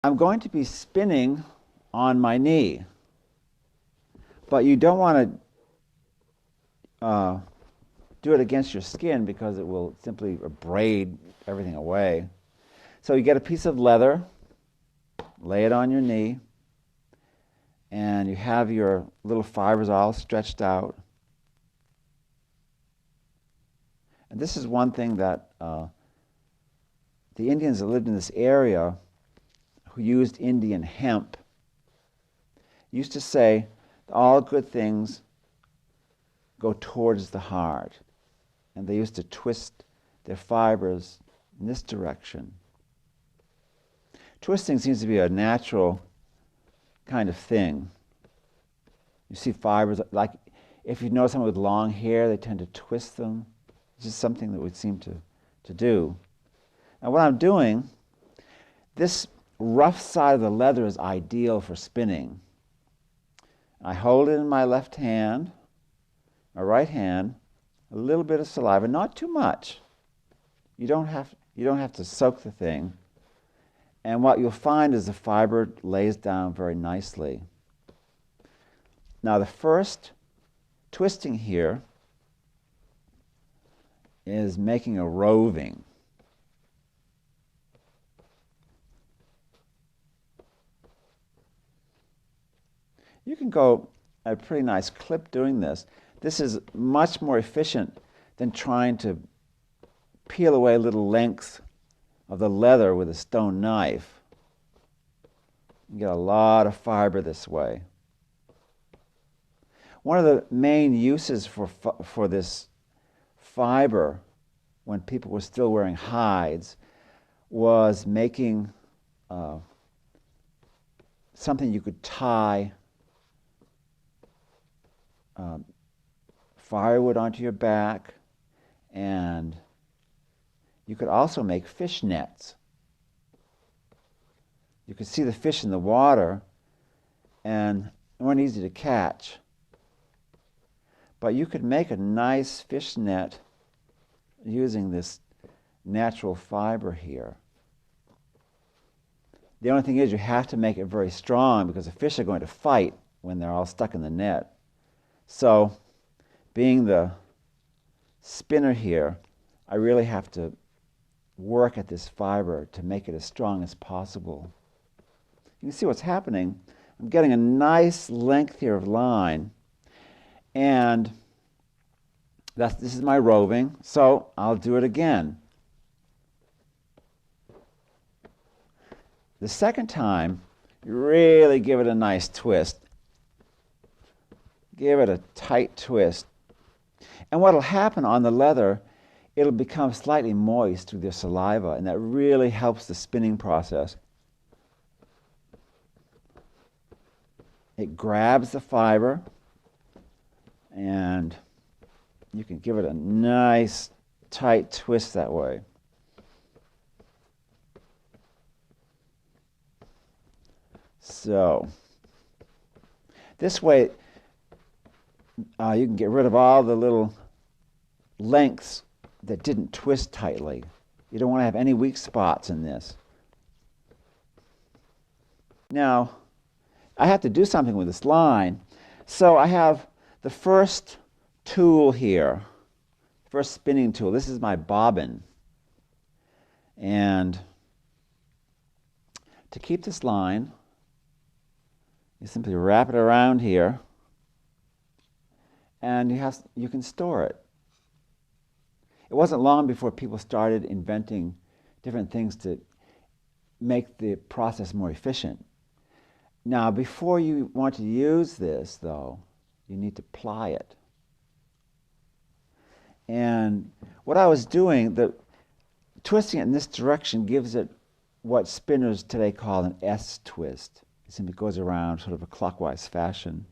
I'm going to be spinning on my knee, but you don't want to do it against your skin because it will simply abrade everything away. So you get a piece of leather, lay it on your knee, and you have your little fibers all stretched out. And this is one thing that the Indians that lived in this area who used Indian hemp used to say all good things go towards the heart. And they used to twist their fibers in this direction. Twisting seems to be a natural kind of thing. You see fibers, like if you know someone with long hair, they tend to twist them. It's just something that would seem to do. Now what I'm doing, this rough side of the leather is ideal for spinning. I hold it in my left hand, my right hand, a little bit of saliva, not too much. You don't have to soak the thing. And what you'll find is the fiber lays down very nicely. Now the first twisting here is making a roving. You can go at a pretty nice clip doing this. This is much more efficient than trying to peel away little lengths of the leather with a stone knife. You get a lot of fiber this way. One of the main uses for this fiber when people were still wearing hides was making something you could tie firewood onto your back, and you could also make fish nets. You could see the fish in the water, and they weren't easy to catch. But you could make a nice fish net using this natural fiber here. The only thing is you have to make it very strong because the fish are going to fight when they're all stuck in the net. So, being the spinner here, I really have to work at this fiber to make it as strong as possible. You can see what's happening. I'm getting a nice length here of line, and this is my roving, so I'll do it again. The second time, you really give it a nice twist. Give it a tight twist. And what will happen on the leather, it'll become slightly moist with your saliva, and that really helps the spinning process. It grabs the fiber, and you can give it a nice tight twist that way. So, this way you can get rid of all the little lengths that didn't twist tightly. You don't want to have any weak spots in this. Now, I have to do something with this line, so I have the first tool here, first spinning tool. This is my bobbin. And to keep this line, you simply wrap it around here, and you can store it. It wasn't long before people started inventing different things to make the process more efficient. Now, before you want to use this, though, you need to ply it. And what I was doing, twisting it in this direction gives it what spinners today call an S-twist. It simply goes around sort of a clockwise fashion.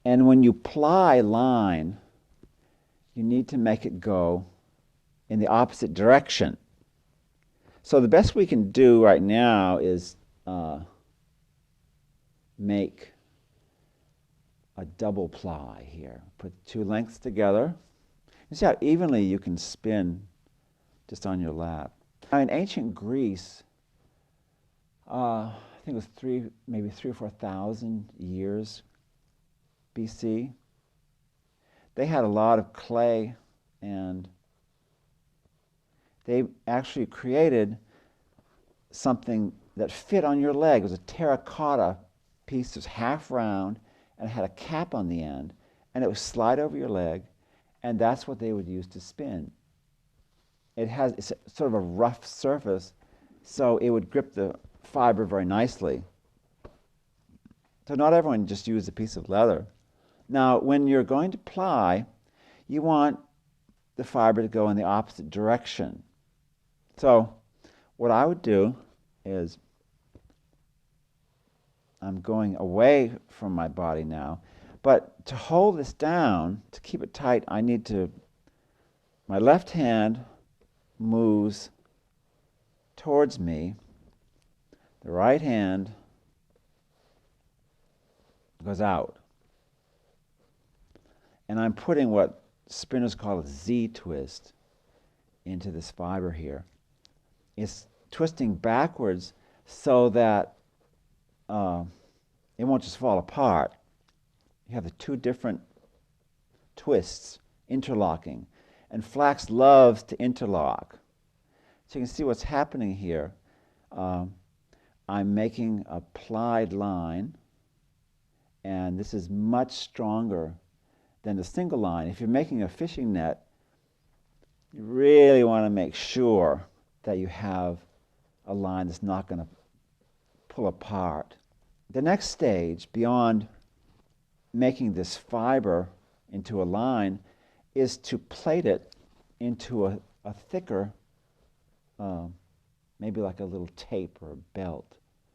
And when you ply line, you need to make it go in the opposite direction. So the best we can do right now is make a double ply here. Put two lengths together. You see how evenly you can spin just on your lap. Now, in ancient Greece, I think it was maybe 3 or 4 thousand years BC. They had a lot of clay, and they actually created something that fit on your leg. It was a terracotta piece that was half round and had a cap on the end, and it would slide over your leg, and that's what they would use to spin. It's sort of a rough surface, so it would grip the fiber very nicely. So not everyone just used a piece of leather. Now, when you're going to ply, you want the fiber to go in the opposite direction. So what I would do is, I'm going away from my body now, but to hold this down, to keep it tight, my left hand moves towards me, the right hand goes out. And I'm putting what spinners call a Z-twist into this fiber here. It's twisting backwards so that it won't just fall apart. You have the two different twists interlocking. And flax loves to interlock. So you can see what's happening here. I'm making a plied line, and this is much stronger than the single line. If you're making a fishing net, you really want to make sure that you have a line that's not going to pull apart. The next stage, beyond making this fiber into a line, is to plait it into a thicker, maybe like a little tape or a belt,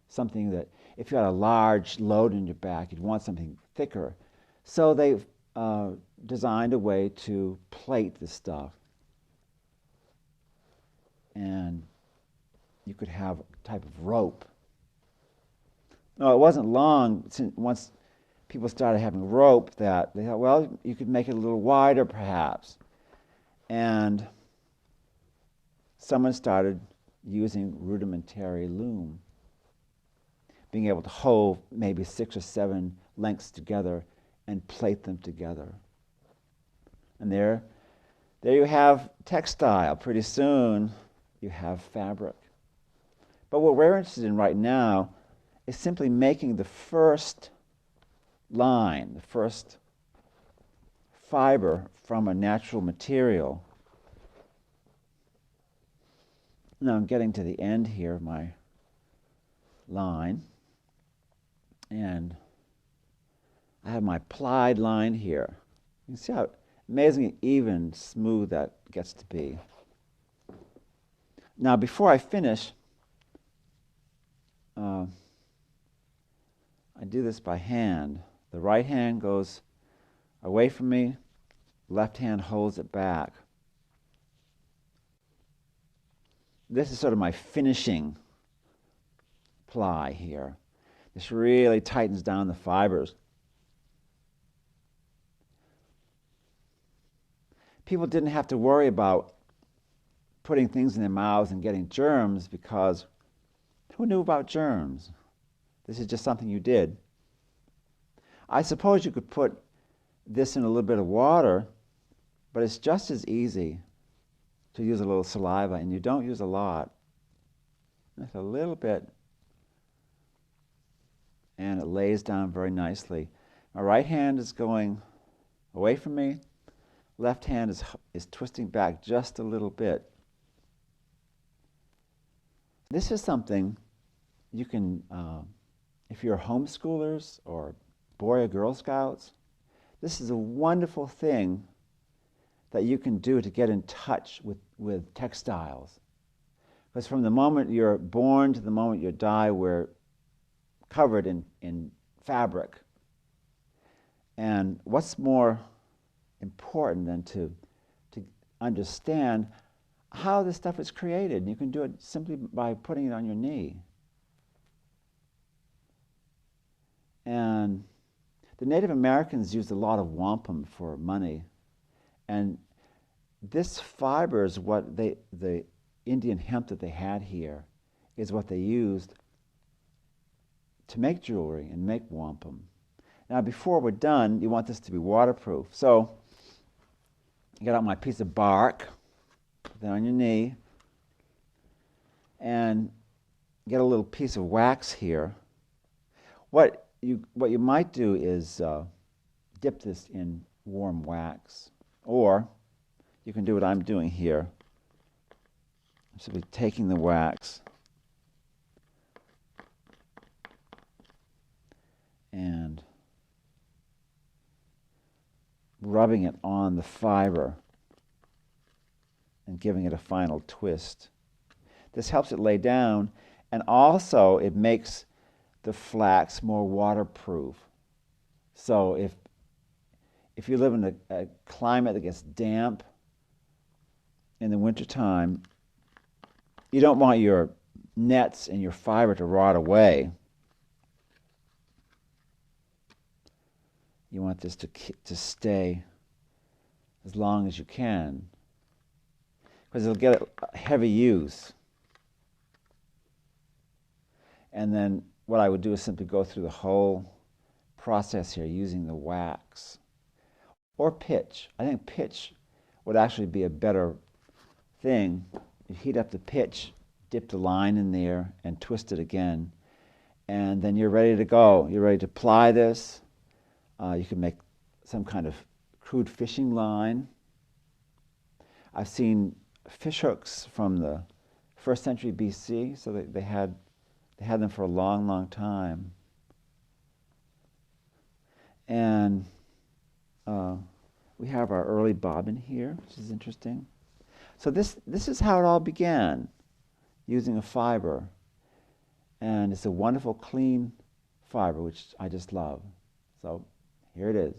something that if you had a large load in your back, you'd want something thicker. So they've designed a way to plait this stuff. And you could have a type of rope. No, it wasn't long since once people started having rope that they thought, well, you could make it a little wider perhaps. And someone started using rudimentary loom, being able to hold maybe 6 or 7 lengths together and plait them together. And there you have textile. Pretty soon you have fabric. But what we're interested in right now is simply making the first line, the first fiber from a natural material. Now I'm getting to the end here of my line, and I have my plied line here. You can see how amazingly even, smooth that gets to be. Now before I finish, I do this by hand. The right hand goes away from me, left hand holds it back. This is sort of my finishing ply here. This really tightens down the fibers. People didn't have to worry about putting things in their mouths and getting germs, because who knew about germs? This is just something you did. I suppose you could put this in a little bit of water, but it's just as easy to use a little saliva, and you don't use a lot. Just a little bit, and it lays down very nicely. My right hand is going away from me. Left hand is twisting back just a little bit. This is something you can, if you're homeschoolers or Boy or Girl Scouts, this is a wonderful thing that you can do to get in touch with textiles. Because from the moment you're born to the moment you die, we're covered in fabric. And what's more important than to understand how this stuff is created? And you can do it simply by putting it on your knee. And the Native Americans used a lot of wampum for money. And this fiber is what the Indian hemp that they had here is what they used to make jewelry and make wampum. Now before we're done, you want this to be waterproof. So I get out my piece of bark, put that on your knee, and get a little piece of wax here. What you might do is dip this in warm wax, or you can do what I'm doing here. I'm simply taking the wax and rubbing it on the fiber and giving it a final twist. This helps it lay down, and also it makes the flax more waterproof. So if you live in a climate that gets damp in the wintertime, you don't want your nets and your fiber to rot away. You want this to stay as long as you can, because it'll get heavy use. And then what I would do is simply go through the whole process here using the wax or pitch. I think pitch would actually be a better thing. You heat up the pitch, dip the line in there, and twist it again, and then you're ready to go. You're ready to ply this. You can make some kind of crude fishing line. I've seen fish hooks from the 1st century BC, so they had them for a long, long time. And we have our early bobbin here, which is interesting. So this is how it all began, using a fiber. And it's a wonderful, clean fiber, which I just love. So here it is.